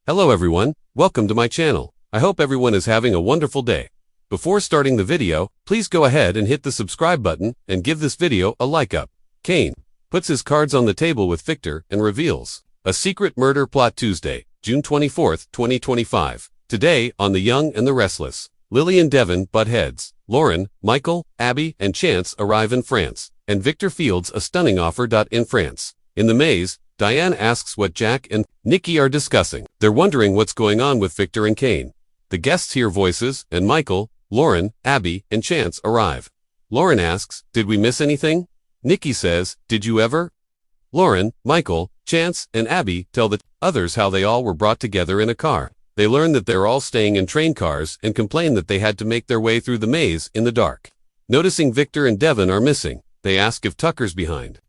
Hello everyone, welcome to my channel. I hope everyone is having a wonderful day. Before starting the video, please go ahead and hit the subscribe button and give this video a like up. Kane puts his cards on the table with Victor and reveals a secret murder plot. Tuesday, June 24, 2025. Today, on The Young and the Restless, Lily and Devon butt heads. Lauren, Michael, Abby, and Chance arrive in France, and Victor fields a stunning offer. In France, in the maze, Diane asks what Jack and Nikki are discussing. They're wondering what's going on with Victor and Kane. The guests hear voices, and Michael, Lauren, Abby, and Chance arrive. Lauren asks, "Did we miss anything?" Nikki says, "Did you ever?" Lauren, Michael, Chance, and Abby tell the others how they all were brought together in a car. They learn that they're all staying in train cars and complain that they had to make their way through the maze in the dark. Noticing Victor and Devon are missing, they ask if Tucker's behind.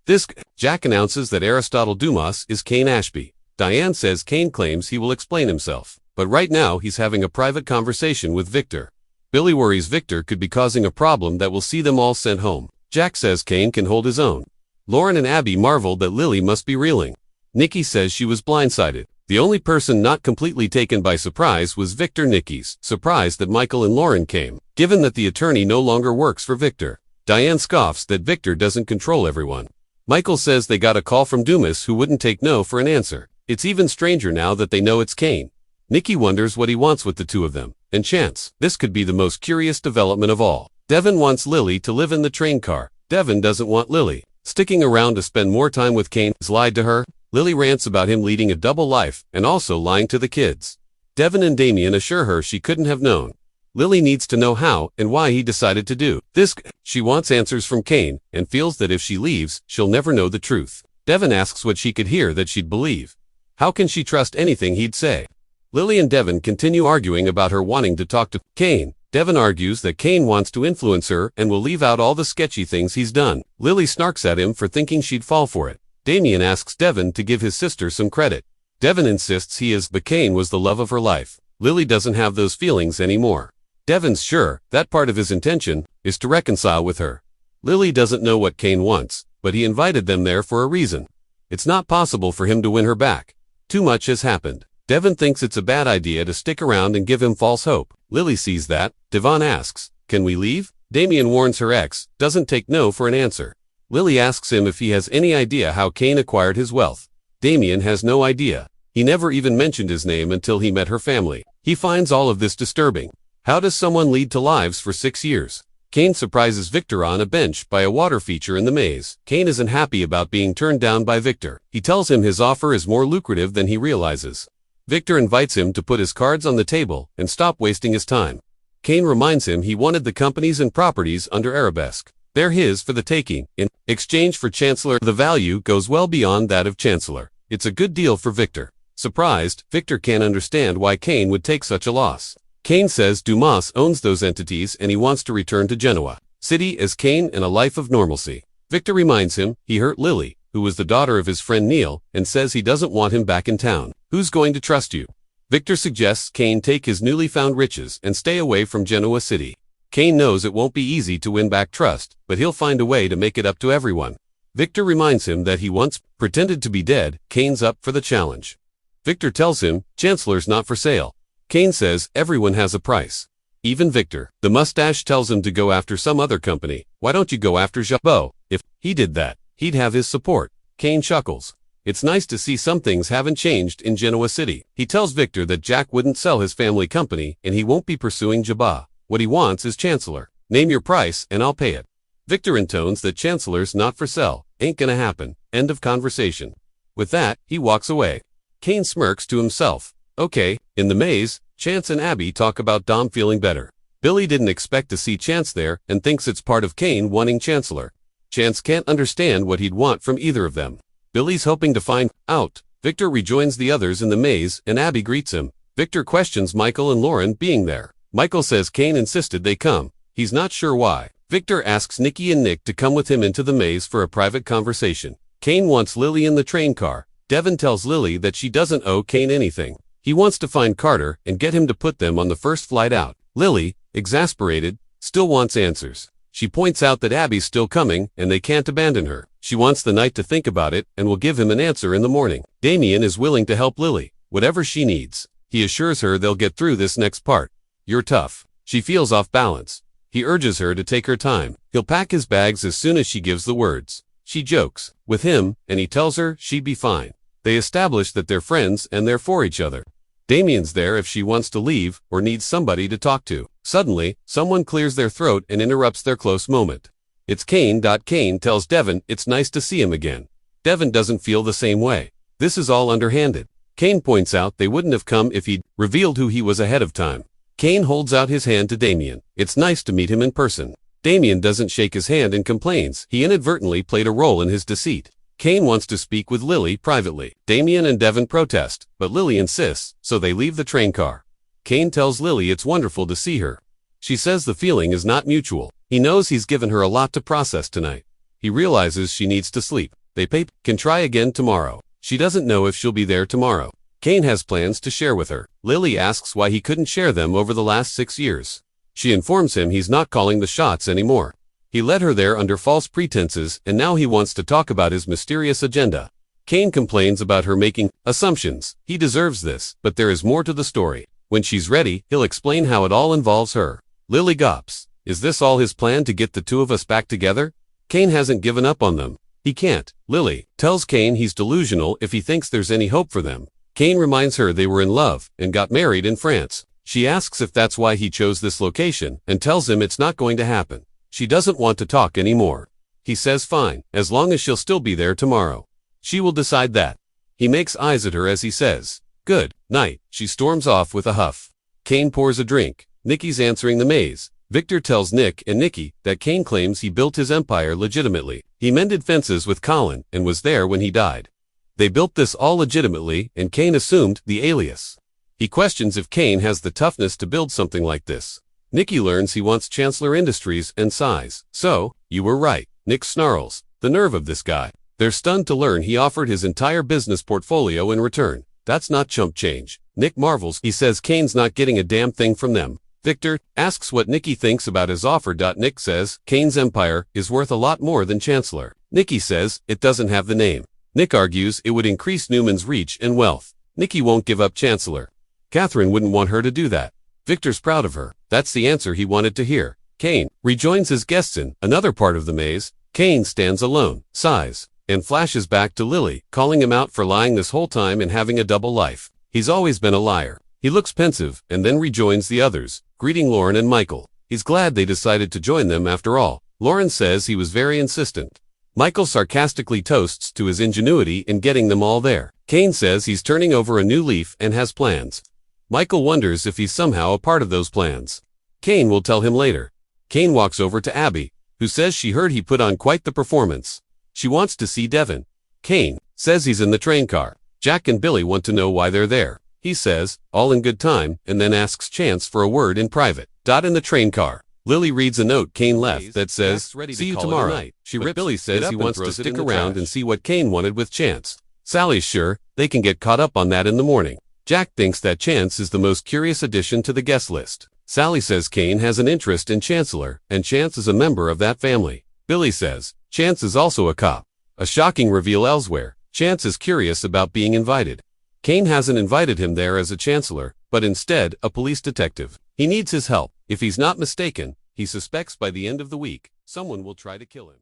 Jack announces that Aristotle Dumas is Kane Ashby. Diane says Kane claims he will explain himself, but right now he's having a private conversation with Victor. Billy worries Victor could be causing a problem that will see them all sent home. Jack says Kane can hold his own. Lauren and Abby marvel that Lily must be reeling. Nikki says she was blindsided. The only person not completely taken by surprise was Victor. Nikki's surprised that Michael and Lauren came, given that the attorney no longer works for Victor. Diane scoffs that Victor doesn't control everyone. Michael says they got a call from Dumas who wouldn't take no for an answer. It's even stranger now that they know it's Kane. Nikki wonders what he wants with the two of them, and Chance. This could be the most curious development of all. Devon wants Lily to live in the train car. Devon doesn't want Lily sticking around to spend more time with Kane. He's lied to her. Lily rants about him leading a double life and also lying to the kids. Devon and Damien assure her she couldn't have known. Lily needs to know how and why he decided to do this. She wants answers from Kane and feels that if she leaves, she'll never know the truth. Devon asks what she could hear that she'd believe. How can she trust anything he'd say? Lily and Devon continue arguing about her wanting to talk to Kane. Devon argues that Kane wants to influence her and will leave out all the sketchy things he's done. Lily snarks at him for thinking she'd fall for it. Damien asks Devon to give his sister some credit. Devon insists he is, but Kane was the love of her life. Lily doesn't have those feelings anymore. Devon's sure that part of his intention is to reconcile with her. Lily doesn't know what Kane wants, but he invited them there for a reason. It's not possible for him to win her back. Too much has happened. Devon thinks it's a bad idea to stick around and give him false hope. Lily sees that. Devon asks, "Can we leave?" Damien warns her ex, doesn't take no for an answer. Lily asks him if he has any idea how Kane acquired his wealth. Damien has no idea. He never even mentioned his name until he met her family. He finds all of this disturbing. How does someone lead to lives for 6 years? Kane surprises Victor on a bench by a water feature in the maze. Kane isn't happy about being turned down by Victor. He tells him his offer is more lucrative than he realizes. Victor invites him to put his cards on the table and stop wasting his time. Kane reminds him he wanted the companies and properties under Arabesque. They're his for the taking. In exchange for Chancellor, the value goes well beyond that of Chancellor. It's a good deal for Victor. Surprised, Victor can't understand why Kane would take such a loss. Kane says Dumas owns those entities and he wants to return to Genoa City as Kane and a life of normalcy. Victor reminds him he hurt Lily, who was the daughter of his friend Neil, and says he doesn't want him back in town. Who's going to trust you? Victor suggests Kane take his newly found riches and stay away from Genoa City. Kane knows it won't be easy to win back trust, but he'll find a way to make it up to everyone. Victor reminds him that he once pretended to be dead. Kane's up for the challenge. Victor tells him Chancellor's not for sale. Kane says everyone has a price. Even Victor. The mustache tells him to go after some other company. Why don't you go after Jabot? If he did that, he'd have his support. Kane chuckles. It's nice to see some things haven't changed in Genoa City. He tells Victor that Jack wouldn't sell his family company and he won't be pursuing Jabot. What he wants is Chancellor. Name your price and I'll pay it. Victor intones that Chancellor's not for sale. Ain't gonna happen. End of conversation. With that, he walks away. Kane smirks to himself. Okay, in the maze, Chance and Abby talk about Dom feeling better. Billy didn't expect to see Chance there and thinks it's part of Kane wanting Chancellor. Chance can't understand what he'd want from either of them. Billy's hoping to find out. Victor rejoins the others in the maze and Abby greets him. Victor questions Michael and Lauren being there. Michael says Kane insisted they come. He's not sure why. Victor asks Nikki and Nick to come with him into the maze for a private conversation. Kane wants Lily in the train car. Devon tells Lily that she doesn't owe Kane anything. He wants to find Carter and get him to put them on the first flight out. Lily, exasperated, still wants answers. She points out that Abby's still coming and they can't abandon her. She wants the night to think about it and will give him an answer in the morning. Damien is willing to help Lily. whatever she needs. He assures her they'll get through this next part. You're tough. She feels off balance. He urges her to take her time. He'll pack his bags as soon as she gives the words. She jokes with him, and he tells her she'd be fine. They establish that they're friends and they're for each other. Damien's there if she wants to leave or needs somebody to talk to. Suddenly, someone clears their throat and interrupts their close moment. It's Kane. Kane tells Devon it's nice to see him again. Devon doesn't feel the same way. This is all underhanded. Kane points out they wouldn't have come if he'd revealed who he was ahead of time. Kane holds out his hand to Damien. It's nice to meet him in person. Damien doesn't shake his hand and complains he inadvertently played a role in his deceit. Kane wants to speak with Lily privately. Damien and Devon protest, but Lily insists, so they leave the train car. Kane tells Lily it's wonderful to see her. She says the feeling is not mutual. He knows he's given her a lot to process tonight. He realizes she needs to sleep. They can try again tomorrow. She doesn't know if she'll be there tomorrow. Kane has plans to share with her. Lily asks why he couldn't share them over the last 6 years. She informs him he's not calling the shots anymore. He led her there under false pretenses, and now he wants to talk about his mysterious agenda. Kane complains about her making assumptions. He deserves this, but there is more to the story. When she's ready, he'll explain how it all involves her. Lily gawps. Is this all his plan to get the two of us back together? Kane hasn't given up on them. He can't. Lily tells Kane he's delusional if he thinks there's any hope for them. Kane reminds her they were in love and got married in France. She asks if that's why he chose this location and tells him it's not going to happen. She doesn't want to talk anymore. He says fine, as long as she'll still be there tomorrow. She will decide that. He makes eyes at her as he says, "Good night." She storms off with a huff. Kane pours a drink. Nikki's answering the maze. Victor tells Nick and Nikki that Kane claims he built his empire legitimately. He mended fences with Colin and was there when he died. They built this all legitimately, and Kane assumed the alias. He questions if Kane has the toughness to build something like this. Nikki learns he wants Chancellor Industries and size. So, you were right, Nick snarls. The nerve of this guy. They're stunned to learn he offered his entire business portfolio in return. That's not chump change. Nick marvels. He says Kane's not getting a damn thing from them. Victor asks what Nikki thinks about his offer. Nick says Kane's empire is worth a lot more than Chancellor. Nikki says it doesn't have the name. Nick argues it would increase Newman's reach and wealth. Nikki won't give up Chancellor. Catherine wouldn't want her to do that. Victor's proud of her. That's the answer he wanted to hear. Kane rejoins his guests in another part of the maze. Kane stands alone, sighs, and flashes back to Lily, calling him out for lying this whole time and having a double life. He's always been a liar. He looks pensive and then rejoins the others, greeting Lauren and Michael. He's glad they decided to join them after all. Lauren says he was very insistent. Michael sarcastically toasts to his ingenuity in getting them all there. Kane says he's turning over a new leaf and has plans. Michael wonders if he's somehow a part of those plans. Kane will tell him later. Kane walks over to Abby, who says she heard he put on quite the performance. She wants to see Devon. Kane says he's in the train car. Jack and Billy want to know why they're there. He says, all in good time, and then asks Chance for a word in private. In the train car. Lily reads a note Kane left that says, "See you tomorrow." She rips Billy says he wants to stick around and see what Kane wanted with Chance. Sally's sure they can get caught up on that in the morning. Jack thinks that Chance is the most curious addition to the guest list. Sally says Kane has an interest in Chancellor, and Chance is a member of that family. Billy says, Chance is also a cop. A shocking reveal elsewhere. Chance is curious about being invited. Kane hasn't invited him there as a chancellor, but instead a police detective. He needs his help. If he's not mistaken, he suspects by the end of the week, someone will try to kill him.